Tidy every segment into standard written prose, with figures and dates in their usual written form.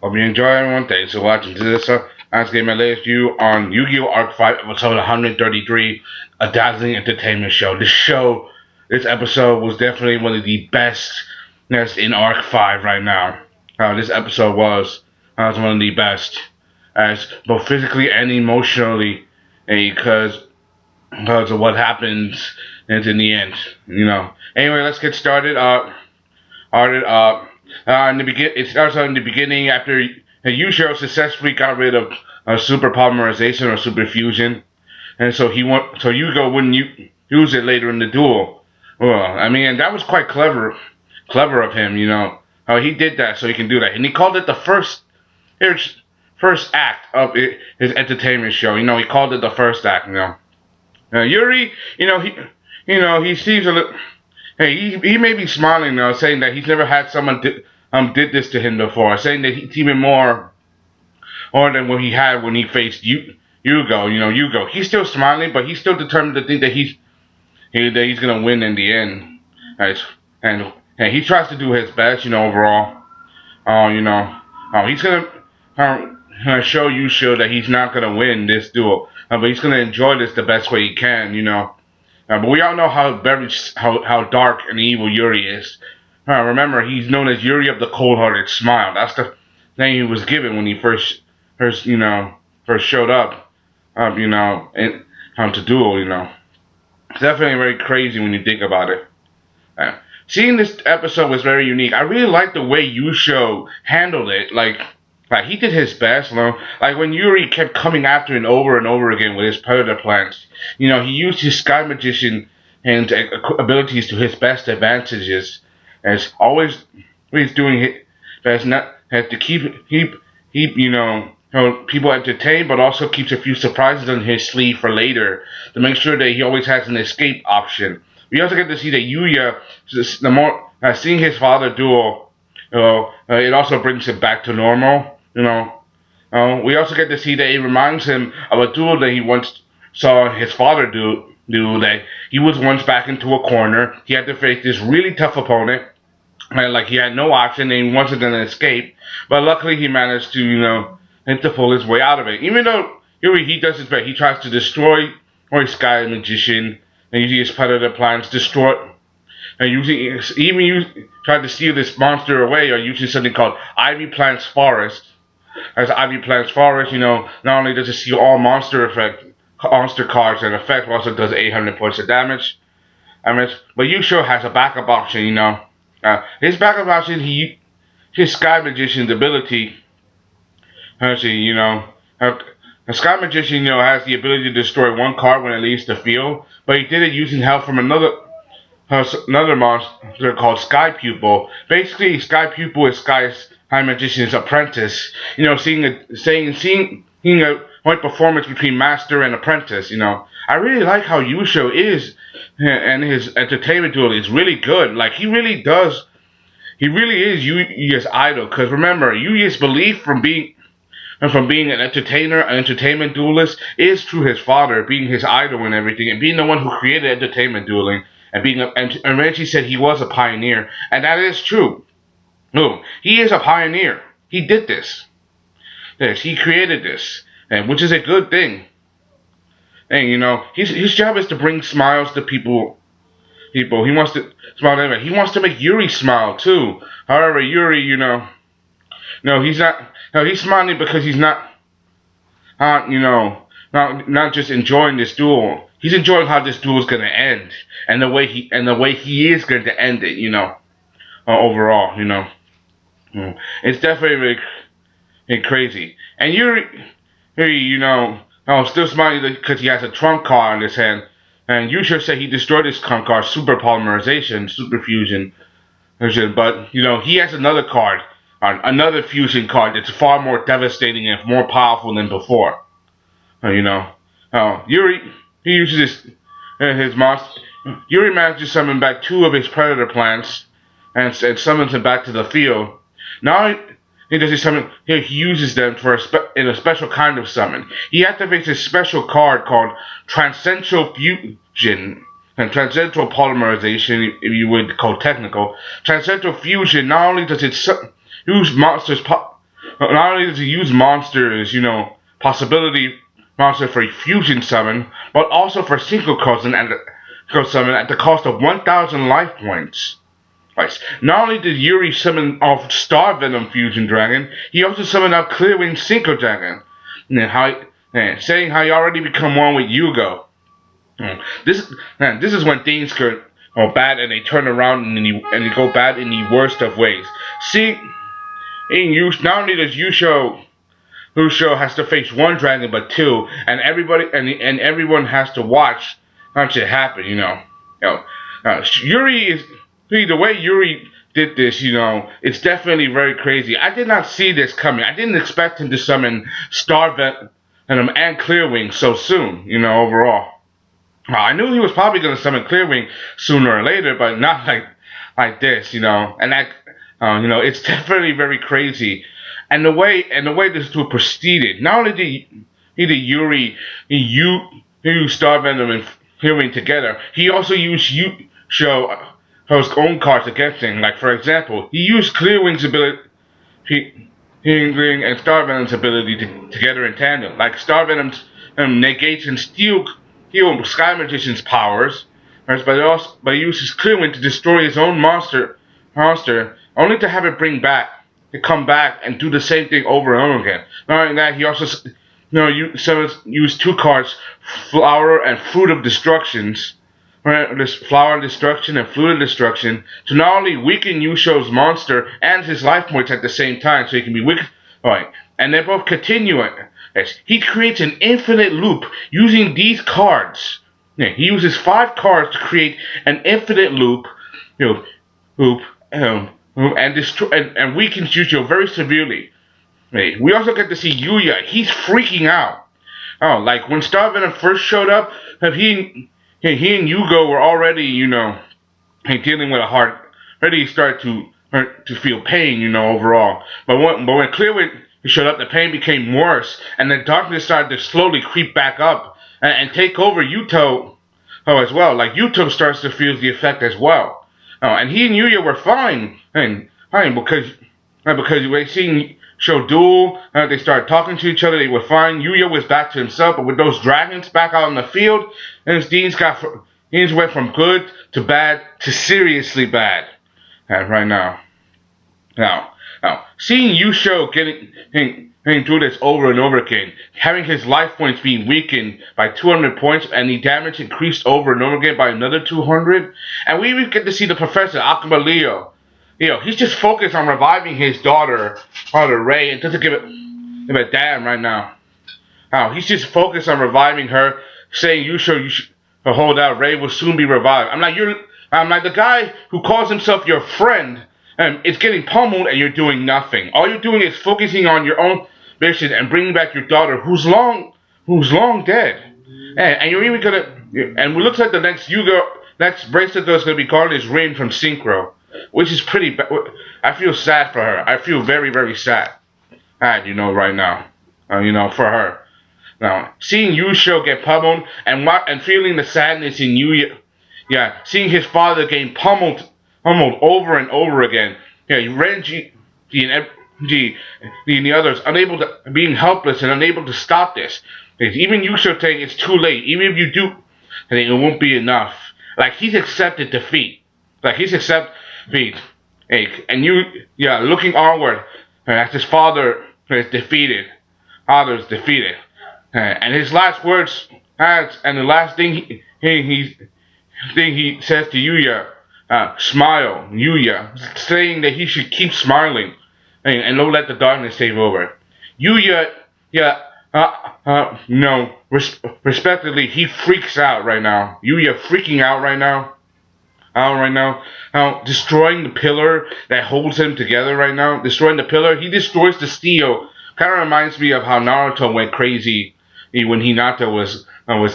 Hope you enjoy everyone. Thanks for watching this. I gave my latest view on Yu-Gi-Oh! Arc 5, episode 133, a Dazzling entertainment show. This episode was definitely one of the best that's in Arc 5 right now. This episode was one of the best, as both physically and emotionally, because of what happens in the end. Anyway, let's get started. It starts out in the beginning after Yusho successfully got rid of super polymerization or super fusion, and so Yugioh wouldn't use it later in the duel. Well, I mean, and that was quite clever of him. How he did that so he can do that, and he called it the first act of his entertainment show. He called it the first act. Yuri, he seems a little. Hey, he may be smiling now, saying that he's never had someone did this to him before, saying that he's even more than what he had when he faced Yugioh. Yugioh. He's still smiling, but he's still determined to think that he's gonna win in the end. And he tries to do his best, overall. He's gonna show Yusho that he's not gonna win this duel, but he's gonna enjoy this the best way he can, but we all know how dark and evil Yuri is. Remember, he's known as Yuri of the Cold-Hearted Smile. That's the name he was given when he first showed up, to Duel. It's definitely very crazy when you think about it. Seeing this episode was very unique. I really liked the way Yusho handled it. Like he did his best, Like when Yuri kept coming after him over and over again with his predator plants. He used his Sky Magician and abilities to his best advantages. As always, he's doing his best not have to keep people entertained, but also keeps a few surprises on his sleeve for later to make sure that he always has an escape option. We also get to see that Yuya, seeing his father duel, it also brings him back to normal. We also get to see that it reminds him of a duel that he once saw his father do. That he was once back into a corner. He had to face this really tough opponent. Like he had no option and he wanted to escape. But luckily he managed to, to pull his way out of it. Even though Yuri, he does his best. He tries to destroy his Sky Magician and using his predator plans, destroy and tried to steal this monster away or using something called Ivy Plant's Forest. As Ivy Plant's Forest, not only does it steal all monster cards and effect, but also does 800 points of damage. But Yusho has a backup option, his backup option, his Sky Magician's ability, a Sky Magician, has the ability to destroy one card when it leaves the field, but he did it using help from another monster called Sky Pupil. Basically, Sky Pupil is Sky Magician's apprentice. Seeing a point performance between master and apprentice. I really like how Yusho is, and his entertainment duel is really good. Like he really is Yuya's idol. Because remember, Yuya's belief from being an entertainment duelist, is through his father being his idol and everything, and being the one who created entertainment dueling, and Reggie said he was a pioneer, and that is true. No, he is a pioneer. He did this. Yes, he created this, and which is a good thing. And his job is to bring smiles to people. He wants to smile anyway. He wants to make Yuri smile too. However, Yuri, no, he's not. No, he's smiling because he's not. Not just enjoying this duel. He's enjoying how this duel is gonna end, and the way he is going to end it. Overall, it's definitely really crazy. And Yuri, still smiling because he has a trump card in his hand. And Yusho said he destroyed his trump card, super polymerization, super fusion. But he has another card, another fusion card that's far more devastating and more powerful than before. Yuri, he uses his monster. Yuri manages to summon back 2 of his predator plants and summons them back to the field. Now he does his summon. He uses them in a special kind of summon. He activates a special card called Transcendental Fusion and Transcendental Polymerization, if you would call technical. Transcendental Fusion. Not only does it use monsters' not only does he use monsters, possibility monster for a fusion summon, but also for single cousin and summon at the cost of 1,000 life points. Right. Not only did Yuri summon off Star Venom Fusion Dragon, he also summoned out Clearwing Synchro Dragon, saying how he already become one with Yugioh. This is when things go bad and they turn around and they go bad in the worst of ways. Not only does Yusho has to face one dragon but two, and everyone has to watch that shit happen. Yuri is. The way Yuri did this, it's definitely very crazy. I did not see this coming. I didn't expect him to summon Star Venom and Clearwing so soon, overall. I knew he was probably going to summon Clearwing sooner or later, but not like this, And that, it's definitely very crazy. And the way this dude proceeded, not only did Yuri use Star Venom and Clearwing together, he also used Yusho his own cards against him. Like, for example, he used Clearwing's ability and Star Venom's ability together in tandem. Like, Star Venom's negates and steal Sky Magician's powers, but he uses Clearwing to destroy his own monster, only to have it come back and do the same thing over and over again. Not only that, he also used two cards, Flower and Fruit of Destructions. This Flower Destruction and Fluid Destruction, to not only weaken Yusho's monster and his life points at the same time, so he can be weak. Alright, and they're both continuing. Yes, he creates an infinite loop using these cards. Yeah, he uses 5 cards to create an infinite loop, and destroy and weakens Yusho very severely. Yeah, we also get to see Yuya. He's freaking out. Oh, like when Star Venom first showed up, he and Yugioh were already, dealing with a heart. Already started to feel pain, overall. But when Clearwing showed up, the pain became worse, and the darkness started to slowly creep back up and take over Yugioh as well. Like Yugioh starts to feel the effect as well. And he and Yuya were fine, because we seen show Duel, they started talking to each other, they were fine. Yuya was back to himself, but with those dragons back out on the field, and things went from good to bad to seriously bad. Right now. Now, seeing Yusho getting through this over and over again, having his life points being weakened by 200 points, and the damage increased over and over again by another 200, and we even get to see the Professor, Akuma Leo. He's just focused on reviving his daughter Ray, and doesn't give a damn right now. He's just focused on reviving her, saying you should hold out. Ray will soon be revived. I'm like the guy who calls himself your friend, and is getting pummeled, and you're doing nothing. All you're doing is focusing on your own mission and bringing back your daughter, who's long dead. And you're even gonna. And it looks like the next bracelet that's gonna be called is Rain from Synchro. Which is pretty bad. I feel sad for her. I feel very, very sad. Right now. For her. Now, seeing Yusho get pummeled and feeling the sadness in Yuya. Yeah, seeing his father getting pummeled over and over again. Yeah, Renji and the others being helpless and unable to stop this. Even Yusho saying it's too late. Even if you do, I think it won't be enough. Like, he's accepted defeat. And looking onward, as his father is defeated, and his last words, and the last thing he says to Yuya, smile, Yuya, saying that he should keep smiling, and don't let the darkness take over. Yuya, respectively, he freaks out right now. Yuya freaking out right now. Destroying the pillar that holds him together right now. Destroying the pillar. He destroys the steel. Kind of reminds me of how Naruto went crazy when Hinata was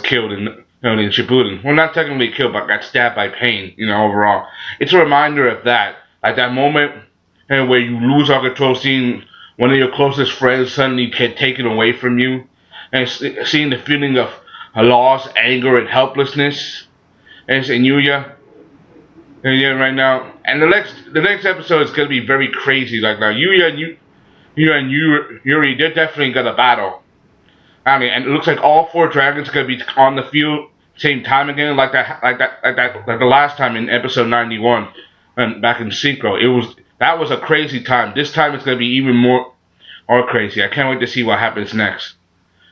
killed in Shippuden. Well, not technically killed, but got stabbed by pain, overall. It's a reminder of that. Like that moment where you lose all control, seeing one of your closest friends suddenly get taken away from you. And seeing the feeling of loss, anger, and helplessness. And Yuya. Right now, and the next episode is gonna be very crazy. Like now, Yuya you and Yuri, they're definitely gonna battle. I mean, and it looks like all four dragons are gonna be on the field same time again, like the last time in episode 91, and back in Synchro. That was a crazy time. This time it's gonna be even more crazy. I can't wait to see what happens next.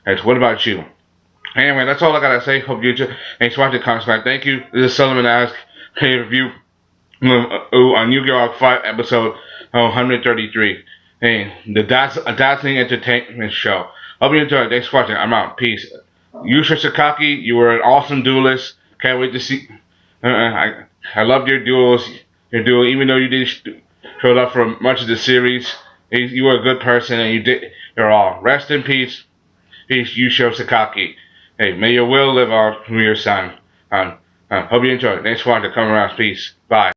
Guys, what about you? Anyway, that's all I gotta say. Hope you enjoy. Thanks for watching the comments, man. Thank you. This is Sellavin Ask. Hey, review on Yugioh 5 episode 133. Hey, the Dazzling Entertainment Show. Hope you enjoyed. Thanks for watching. I'm out. Peace. Yusho Sakaki, you were an awesome duelist. Can't wait to see. I loved your duels. Your duel, even though you didn't show up for much of the series, you were a good person and you did your all. Rest in peace. Peace, Yusho Sakaki. Hey, may your will live on through your son. Hope you enjoyed. Thanks for watching. Come around. Peace. Bye.